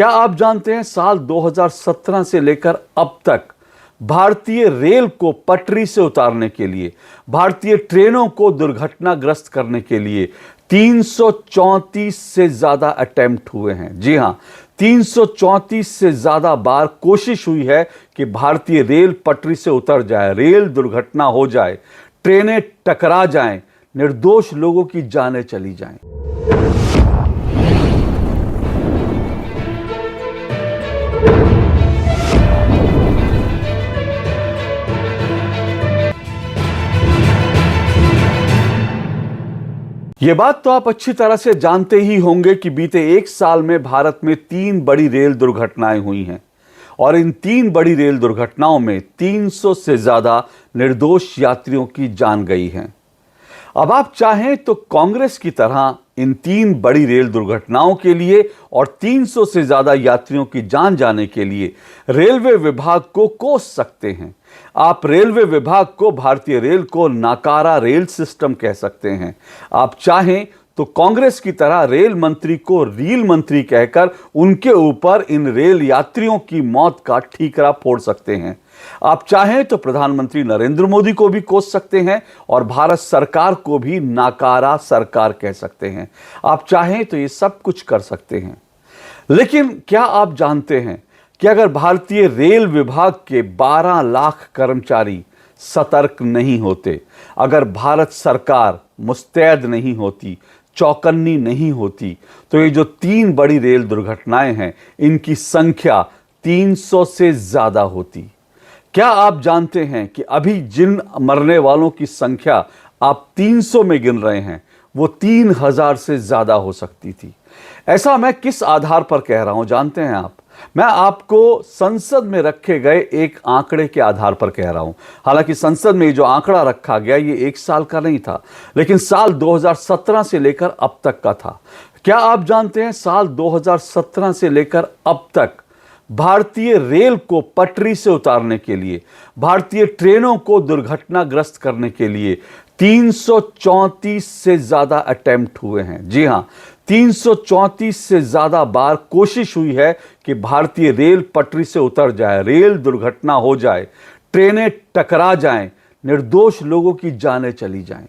क्या आप जानते हैं साल 2017 से लेकर अब तक भारतीय रेल को पटरी से उतारने के लिए, भारतीय ट्रेनों को दुर्घटनाग्रस्त करने के लिए 334 से ज्यादा अटेम्प्ट हुए हैं। जी हां, 334 से ज्यादा बार कोशिश हुई है कि भारतीय रेल पटरी से उतर जाए, रेल दुर्घटना हो जाए, ट्रेनें टकरा जाएं, निर्दोष लोगों की जानें चली जाएं। ये बात तो आप अच्छी तरह से जानते ही होंगे कि बीते एक साल में भारत में 3 बड़ी रेल दुर्घटनाएं हुई हैं और इन 3 बड़ी रेल दुर्घटनाओं में 300 से ज्यादा निर्दोष यात्रियों की जान गई है। अब आप चाहें तो कांग्रेस की तरह इन 3 बड़ी रेल दुर्घटनाओं के लिए और 300 से ज्यादा यात्रियों की जान जाने के लिए रेलवे विभाग को कोस सकते हैं। आप रेलवे विभाग को, भारतीय रेल को नाकारा रेल सिस्टम कह सकते हैं। आप चाहें तो कांग्रेस की तरह रेल मंत्री को रील मंत्री कहकर उनके ऊपर इन रेल यात्रियों की मौत का ठीकरा फोड़ सकते हैं। आप चाहें तो प्रधानमंत्री नरेंद्र मोदी को भी कोस सकते हैं और भारत सरकार को भी नाकारा सरकार कह सकते हैं। आप चाहें तो ये सब कुछ कर सकते हैं। लेकिन क्या आप जानते हैं कि अगर भारतीय रेल विभाग के 12 लाख कर्मचारी सतर्क नहीं होते, अगर भारत सरकार मुस्तैद नहीं होती, चौकन्नी नहीं होती, तो ये जो 3 बड़ी रेल दुर्घटनाएं हैं इनकी संख्या 300 से ज्यादा होती। क्या आप जानते हैं कि अभी जिन मरने वालों की संख्या आप 300 में गिन रहे हैं वो 3000 से ज्यादा हो सकती थी। ऐसा मैं किस आधार पर कह रहा हूं जानते हैं आप? मैं आपको संसद में रखे गए एक आंकड़े के आधार पर कह रहा हूं। हालांकि संसद में जो आंकड़ा रखा गया ये एक साल का नहीं था, लेकिन साल 2017 से लेकर अब तक का था। क्या आप जानते हैं साल 2017 से लेकर अब तक भारतीय रेल को पटरी से उतारने के लिए, भारतीय ट्रेनों को दुर्घटनाग्रस्त करने के लिए 334 से ज्यादा अटेम्प्ट हुए हैं। जी हां, 334 से ज्यादा बार कोशिश हुई है कि भारतीय रेल पटरी से उतर जाए, रेल दुर्घटना हो जाए, ट्रेनें टकरा जाएं, निर्दोष लोगों की जानें चली जाएं।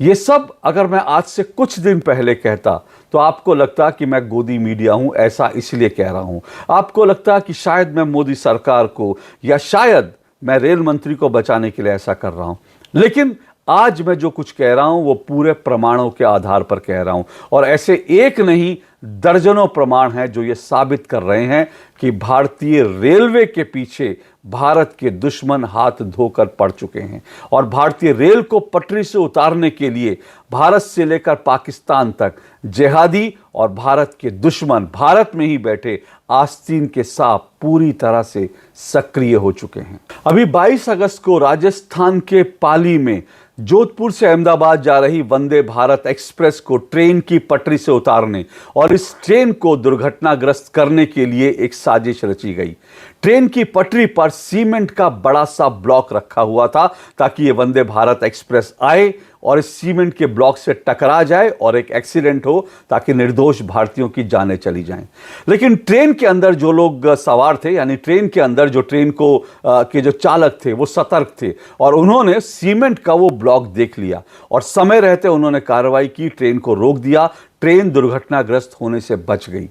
ये सब अगर मैं आज से कुछ दिन पहले कहता तो आपको लगता कि मैं गोदी मीडिया हूं, ऐसा इसलिए कह रहा हूं। आपको लगता कि शायद मैं मोदी सरकार को या शायद मैं रेल मंत्री को बचाने के लिए ऐसा कर रहा हूं। लेकिन आज मैं जो कुछ कह रहा हूं वो पूरे प्रमाणों के आधार पर कह रहा हूं और ऐसे एक नहीं दर्जनों प्रमाण हैं जो ये साबित कर रहे हैं कि भारतीय रेलवे के पीछे भारत के दुश्मन हाथ धोकर पड़ चुके हैं और भारतीय रेल को पटरी से उतारने के लिए भारत से लेकर पाकिस्तान तक जिहादी और भारत के दुश्मन भारत में ही बैठे आस्तीन के सांप पूरी तरह से सक्रिय हो चुके हैं। अभी 22 अगस्त को राजस्थान के पाली में जोधपुर से अहमदाबाद जा रही वंदे भारत एक्सप्रेस को ट्रेन की पटरी से उतारने और इस ट्रेन को दुर्घटनाग्रस्त करने के लिए एक साजिश रची गई। ट्रेन की पटरी पर सीमेंट का बड़ा सा ब्लॉक रखा हुआ था ताकि ये वंदे भारत एक्सप्रेस आए और इस सीमेंट के ब्लॉक से टकरा जाए और एक एक्सीडेंट हो ताकि निर्दोष भारतीयों की जानें चली जाएं। लेकिन ट्रेन के अंदर जो लोग सवार थे, यानी ट्रेन के अंदर जो ट्रेन को के जो चालक थे वो सतर्क थे और उन्होंने सीमेंट का वो ब्लॉक देख लिया और समय रहते उन्होंने कार्रवाई की, ट्रेन को रोक दिया, ट्रेन दुर्घटनाग्रस्त होने से बच गई।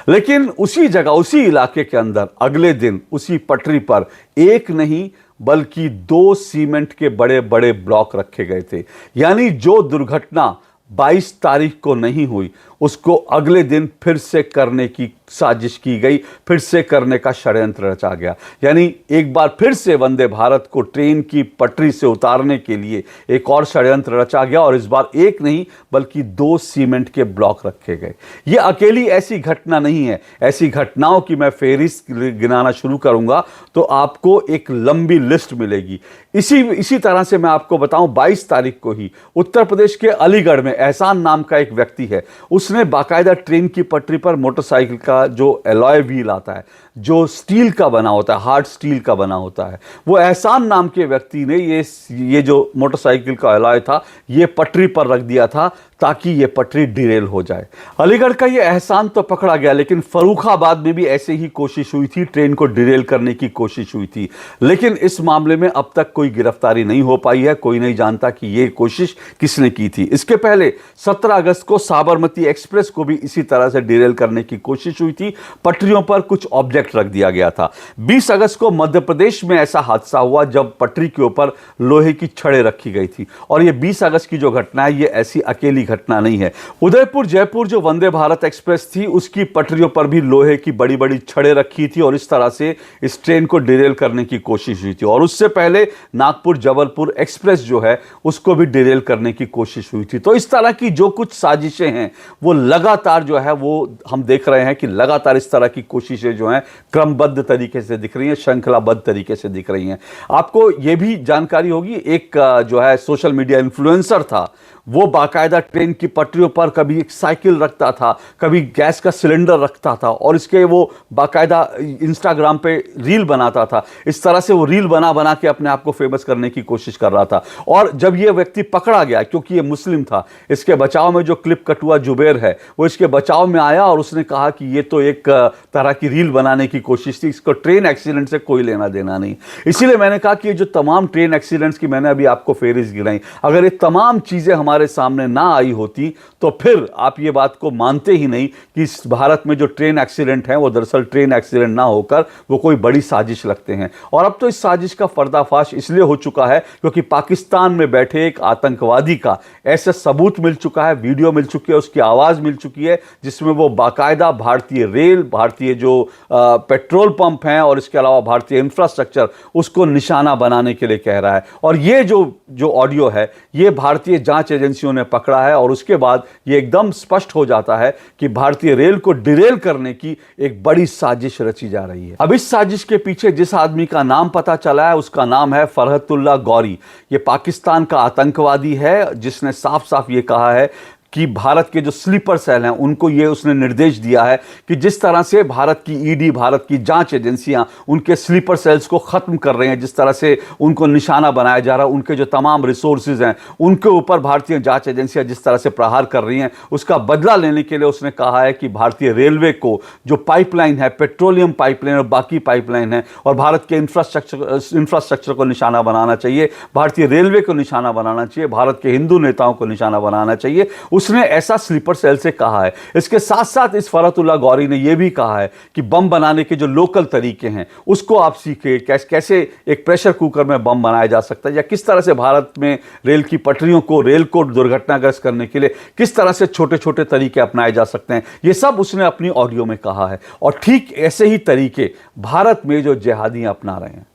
लेकिन उसी जगह, उसी इलाके के अंदर अगले दिन उसी पटरी पर एक नहीं बल्कि 2 सीमेंट के बड़े बड़े ब्लॉक रखे गए थे। यानी जो दुर्घटना 22 तारीख को नहीं हुई उसको अगले दिन फिर से करने की साजिश की गई, फिर से करने का षड्यंत्र रचा गया। यानी एक बार फिर से वंदे भारत को ट्रेन की पटरी से उतारने के लिए एक और षड्यंत्र रचा गया और इस बार एक नहीं बल्कि 2 सीमेंट के ब्लॉक रखे गए। ये अकेली ऐसी घटना नहीं है, ऐसी घटनाओं की मैं फेहरिस्त गिनाना शुरू करूंगा तो आपको एक लंबी लिस्ट मिलेगी। इसी तरह से मैं आपको बताऊं, 22 तारीख को ही उत्तर प्रदेश के अलीगढ़ में एहसान नाम का एक व्यक्ति है, उसने बाकायदा ट्रेन की पटरी पर मोटरसाइकिल का जो एलॉय व्हील आता है, जो स्टील का बना होता है, हार्ड स्टील का बना होता है, वो एहसान नाम के व्यक्ति ने ये जो मोटरसाइकिल का एलॉय था ये पटरी पर रख दिया था ताकि ये पटरी डिरेल हो जाए। अलीगढ़ का ये एहसान तो पकड़ा गया, लेकिन फर्रुखाबाद में भी ऐसे ही कोशिश हुई थी, ट्रेन को डिरेल करने की कोशिश हुई थी, लेकिन इस मामले में अब तक कोई गिरफ्तारी नहीं हो पाई है। कोई नहीं जानता कि ये कोशिश किसने की थी। इसके पहले 17 अगस्त को साबरमती एक्सप्रेस को भी इसी तरह से डिरेल करने की कोशिश हुई थी, पटरियों पर कुछ ऑब्जेक्ट रख दिया गया था। 20 अगस्त को मध्य प्रदेश में ऐसा हादसा हुआ जब पटरी के ऊपर लोहे की छड़ें रखी गई थी, और ये 20 अगस्त की जो घटना है ये ऐसी अकेली घटना नहीं है। उदयपुर जयपुर जो वंदे भारत एक्सप्रेस थी उसकी पटरियों पर भी लोहे की बड़ी बड़ी छड़ें रखी थी और इस तरह से इस ट्रेन को डिरेल करने की कोशिश हुई थी। और उससे पहले नागपुर जबलपुर एक्सप्रेस जो है उसको भी डिरेल करने की कोशिश हुई थी। तो इस तरह की जो कुछ साजिशें हैं वो लगातार जो है वो हम देख रहे हैं कि लगातार इस तरह की कोशिशें जो हैं क्रमबद्ध तरीके से दिख रही हैं, श्रृंखलाबद्ध तरीके से दिख रही हैं। आपको यह भी जानकारी होगी, एक जो है सोशल मीडिया इन्फ्लुएंसर था, वो बाकायदा ट्रेन की पटरियों पर कभी एक साइकिल रखता था, कभी गैस का सिलेंडर रखता था और इसके वो बाकायदा इंस्टाग्राम पे रील बनाता था। इस तरह से वो रील बना बना के अपने आप को फेमस करने की कोशिश कर रहा था। और जब ये व्यक्ति पकड़ा गया, क्योंकि ये मुस्लिम था, इसके बचाव में जो क्लिप कट हुआ जुबैर है वो इसके बचाव में आया और उसने कहा कि ये तो एक तरह की रील बनाने की कोशिश थी, इसको ट्रेन एक्सीडेंट से कोई लेना देना नहीं। इसीलिए मैंने कहा कि ये जो तमाम ट्रेन एक्सीडेंट्स की मैंने अभी आपको फेहरिस्त गिनाई, अगर ये तमाम चीजें हमारे सामने ना आई होती तो फिर आप ये बात को मानते ही नहीं कि इस भारत में जो ट्रेन एक्सीडेंट है वो दरअसल ट्रेन एक्सीडेंट ना होकर वो कोई बड़ी साजिश लगते हैं। और अब तो इस साजिश का पर्दाफाश इसलिए हो चुका है क्योंकि पाकिस्तान में बैठे एक आतंकवादी का ऐसा सबूत मिल चुका है, वीडियो मिल चुकी है, उसकी आवाज मिल चुकी है, जिसमें वो बाकायदा भारतीय रेल, भारतीय जो पेट्रोल पंप हैं और इसके अलावा भारतीय इंफ्रास्ट्रक्चर उसको निशाना बनाने के लिए कह रहा है। और ये जो ऑडियो है ये भारतीय जांच एजेंसियों ने पकड़ा है और उसके बाद ये एकदम स्पष्ट हो जाता है कि भारतीय रेल को डिरेल करने की एक बड़ी साजिश रची जा रही है। अब इस साजिश के पीछे जिस आदमी का नाम पता चला है उसका नाम है फरहतुल्लाह गौरी। ये पाकिस्तान का आतंकवादी है जिसने साफ साफ ये कहा है कि भारत के जो स्लीपर सेल हैं उनको ये उसने निर्देश दिया है कि जिस तरह से भारत की ईडी, भारत की जांच एजेंसियां उनके स्लीपर सेल्स को खत्म कर रहे हैं, जिस तरह से उनको निशाना बनाया जा रहा है, उनके जो तमाम रिसोर्सेज हैं उनके ऊपर भारतीय जांच एजेंसियां जिस तरह से प्रहार कर रही हैं, उसका बदला लेने के लिए उसने कहा है कि भारतीय रेलवे को जो पाइपलाइन है, पेट्रोलियम पाइपलाइन और बाकी पाइपलाइन है, और भारत के इंफ्रास्ट्रक्चर को निशाना बनाना चाहिए, भारतीय रेलवे को निशाना बनाना चाहिए, भारत के हिंदू नेताओं को निशाना बनाना चाहिए। उसने ऐसा स्लीपर सेल से कहा है। इसके साथ साथ इस फरहतुल्लाह गौरी ने यह भी कहा है कि बम बनाने के जो लोकल तरीके हैं उसको आप सीखे, कैसे एक प्रेशर कुकर में बम बनाया जा सकता है, या किस तरह से भारत में रेल की पटरियों को, रेल को दुर्घटनाग्रस्त करने के लिए किस तरह से छोटे छोटे तरीके अपनाए जा सकते हैं, ये सब उसने अपनी ऑडियो में कहा है। और ठीक ऐसे ही तरीके भारत में जो जिहादी अपना रहे हैं,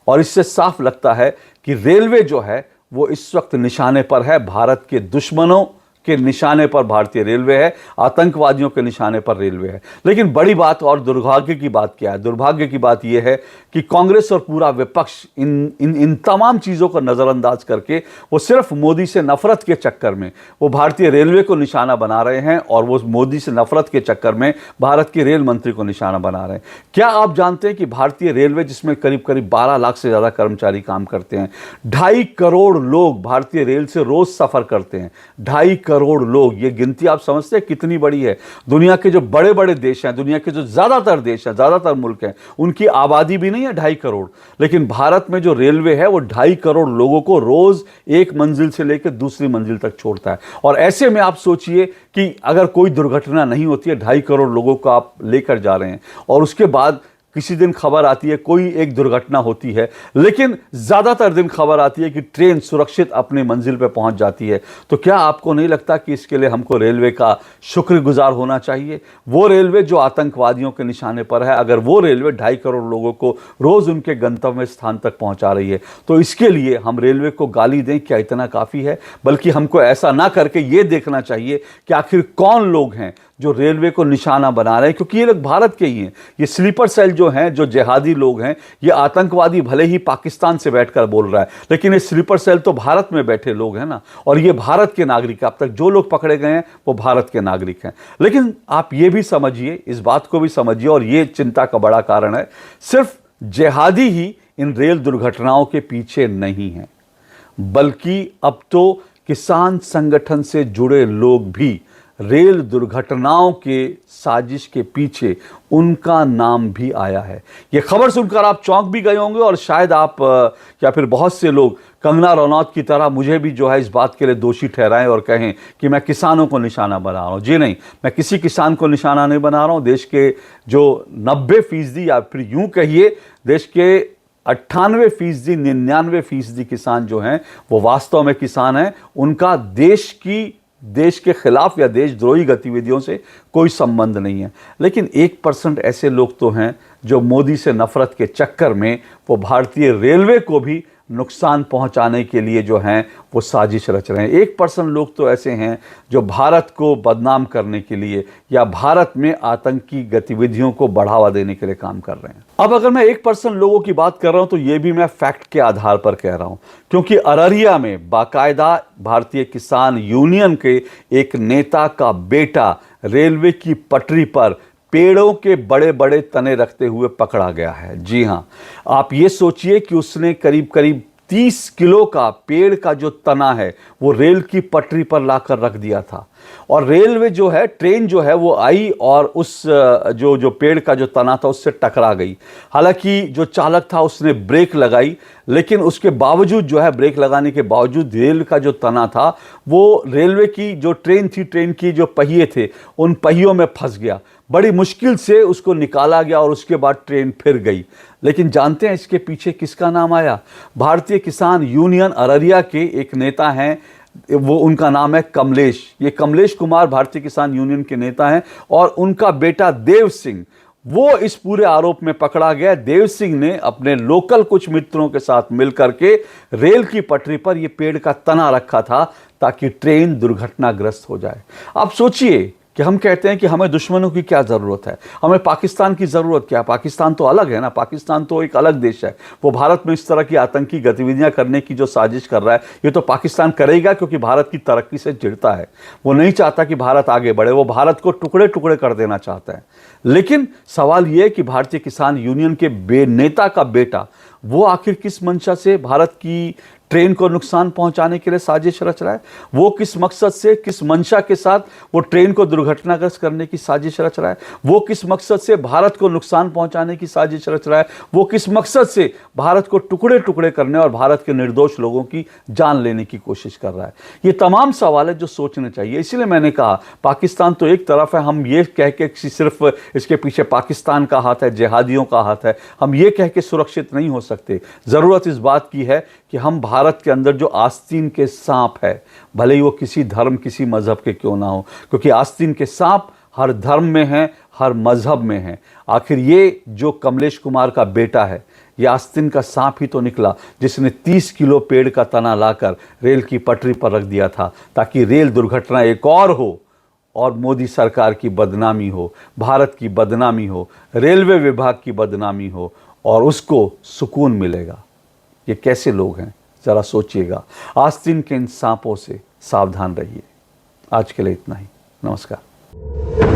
और इससे साफ लगता है कि रेलवे जो है वो इस वक्त निशाने पर है, भारत के दुश्मनों के निशाने पर भारतीय रेलवे है, आतंकवादियों के निशाने पर रेलवे है। लेकिन बड़ी बात और दुर्भाग्य की बात क्या है? दुर्भाग्य की बात यह है कि कांग्रेस और पूरा विपक्ष इन तमाम चीज़ों को नज़रअंदाज करके वो सिर्फ मोदी से नफरत के चक्कर में वो भारतीय रेलवे को निशाना बना रहे हैं, और वो मोदी से नफरत के चक्कर में भारत के रेल मंत्री को निशाना बना रहे हैं। क्या आप जानते हैं कि भारतीय रेलवे, जिसमें करीब करीब 12 लाख से ज़्यादा कर्मचारी काम करते हैं, 2.5 करोड़ लोग भारतीय रेल से रोज सफ़र करते हैं, 2.5 करोड़ लोग, ये गिनती आप समझते हैं कितनी बड़ी है? दुनिया के जो बड़े बड़े देश हैं, दुनिया के जो ज्यादातर देश हैं, ज्यादातर मुल्क हैं, उनकी आबादी भी नहीं है 2.5 करोड़, लेकिन भारत में जो रेलवे है वो 2.5 करोड़ लोगों को रोज एक मंजिल से लेकर दूसरी मंजिल तक छोड़ता है। और ऐसे में आप सोचिए कि अगर कोई दुर्घटना नहीं होती है, 2.5 करोड़ लोगों को आप लेकर जा रहे हैं, और उसके बाद किसी दिन खबर आती है कोई एक दुर्घटना होती है, लेकिन ज्यादातर दिन खबर आती है कि ट्रेन सुरक्षित अपनी मंजिल पर पहुंच जाती है। तो क्या आपको नहीं लगता कि इसके लिए हमको रेलवे का शुक्रगुजार होना चाहिए? वो रेलवे जो आतंकवादियों के निशाने पर है, अगर वो रेलवे 2.5 करोड़ लोगों को रोज उनके गंतव्य स्थान तक पहुंचा रही है, तो इसके लिए हम रेलवे को गाली दें, क्या इतना काफी है? बल्कि हमको ऐसा ना करके ये देखना चाहिए कि आखिर कौन लोग हैं जो रेलवे को निशाना बना रहे हैं, क्योंकि ये लोग भारत के ही हैं। ये स्लीपर सेल जो हैं, जो जिहादी लोग हैं, ये आतंकवादी भले ही पाकिस्तान से बैठकर बोल रहा है, लेकिन ये स्लीपर सेल तो भारत में बैठे लोग हैं ना, और ये भारत के नागरिक, अब तक जो लोग पकड़े गए हैं वो भारत के नागरिक हैं। लेकिन आप ये भी समझिए, इस बात को भी समझिए, और ये चिंता का बड़ा कारण है, सिर्फ जिहादी ही इन रेल दुर्घटनाओं के पीछे नहीं है, बल्कि अब तो किसान संगठन से जुड़े लोग भी रेल दुर्घटनाओं के साजिश के पीछे उनका नाम भी आया है। ये खबर सुनकर आप चौंक भी गए होंगे और शायद आप या फिर बहुत से लोग कंगना रनौत की तरह मुझे भी जो है इस बात के लिए दोषी ठहराएं और कहें कि मैं किसानों को निशाना बना रहा हूं। जी नहीं, मैं किसी किसान को निशाना नहीं बना रहा हूं। देश के जो 90% या फिर यूं कहिए देश के 98%, 99% किसान जो हैं वो वास्तव में किसान हैं। उनका देश के खिलाफ या देशद्रोही गतिविधियों से कोई संबंध नहीं है। लेकिन 1% ऐसे लोग तो हैं जो मोदी से नफरत के चक्कर में वो भारतीय रेलवे को भी नुकसान पहुंचाने के लिए जो हैं वो साजिश रच रहे हैं। 1% लोग तो ऐसे हैं जो भारत को बदनाम करने के लिए या भारत में आतंकी गतिविधियों को बढ़ावा देने के लिए काम कर रहे हैं। अब अगर मैं 1% लोगों की बात कर रहा हूं तो ये भी मैं फैक्ट के आधार पर कह रहा हूं, क्योंकि अररिया में बाकायदा भारतीय किसान यूनियन के एक नेता का बेटा रेलवे की पटरी पर पेड़ों के बड़े बड़े तने रखते हुए पकड़ा गया है। जी हां, आप ये सोचिए कि उसने करीब करीब 30 किलो का पेड़ का जो तना है वो रेल की पटरी पर लाकर रख दिया था। और रेलवे जो है, ट्रेन जो है वो आई और उस जो पेड़ का जो तना था उससे टकरा गई। हालांकि जो चालक था उसने ब्रेक लगाई, लेकिन उसके बावजूद जो है, ब्रेक लगाने के बावजूद रेल का जो तना था वो रेलवे की जो ट्रेन थी, ट्रेन की जो पहिए थे उन पहियों में फंस गया। बड़ी मुश्किल से उसको निकाला गया और उसके बाद ट्रेन फिर गई। लेकिन जानते हैं इसके पीछे किसका नाम आया? भारतीय किसान यूनियन अररिया के एक नेता हैं, वो उनका नाम है कमलेश। ये कमलेश कुमार भारतीय किसान यूनियन के नेता हैं और उनका बेटा देव सिंह वो इस पूरे आरोप में पकड़ा गया। देव सिंह ने अपने लोकल कुछ मित्रों के साथ मिलकर के रेल की पटरी पर यह पेड़ का तना रखा था ताकि ट्रेन दुर्घटनाग्रस्त हो जाए। आप सोचिए कि हम कहते हैं कि हमें दुश्मनों की क्या ज़रूरत है, हमें पाकिस्तान की ज़रूरत क्या? पाकिस्तान तो अलग है ना, पाकिस्तान तो एक अलग देश है। वो भारत में इस तरह की आतंकी गतिविधियां करने की जो साजिश कर रहा है ये तो पाकिस्तान करेगा क्योंकि भारत की तरक्की से चिढ़ता है। वो नहीं चाहता कि भारत आगे बढ़े, वो भारत को टुकड़े टुकड़े कर देना चाहता है। लेकिन सवाल यह है कि भारतीय किसान यूनियन के नेता का बेटा वो आखिर किस मंशा से भारत की ट्रेन को नुकसान पहुंचाने के लिए साजिश रच रहा है? वो किस मकसद से, किस मंशा के साथ वो ट्रेन को दुर्घटनाग्रस्त करने की साजिश रच रहा है? वो किस मकसद से भारत को नुकसान पहुंचाने की साजिश रच रहा है? वो किस मकसद से भारत को टुकड़े टुकड़े करने और भारत के निर्दोष लोगों की जान लेने की कोशिश कर रहा है? ये तमाम सवाल है जो सोचने चाहिए। इसलिए मैंने कहा पाकिस्तान तो एक तरफ है, हम ये कह के सिर्फ इसके पीछे पाकिस्तान का हाथ है, जिहादियों का हाथ है, हम ये कह के सुरक्षित नहीं हो सकते। ज़रूरत इस बात की है कि हम भारत के अंदर जो आस्तीन के सांप है, भले ही वो किसी धर्म किसी मजहब के क्यों ना हो, क्योंकि आस्तीन के सांप हर धर्म में हैं, हर मजहब में हैं। आखिर ये जो कमलेश कुमार का बेटा है ये आस्तीन का सांप ही तो निकला जिसने 30 किलो पेड़ का तना लाकर रेल की पटरी पर रख दिया था ताकि रेल दुर्घटना एक और हो और मोदी सरकार की बदनामी हो, भारत की बदनामी हो, रेलवे विभाग की बदनामी हो और उसको सुकून मिलेगा। ये कैसे लोग हैं जरा सोचिएगा। आस्तीन के इन सांपों से सावधान रहिए। आज के लिए इतना ही। नमस्कार।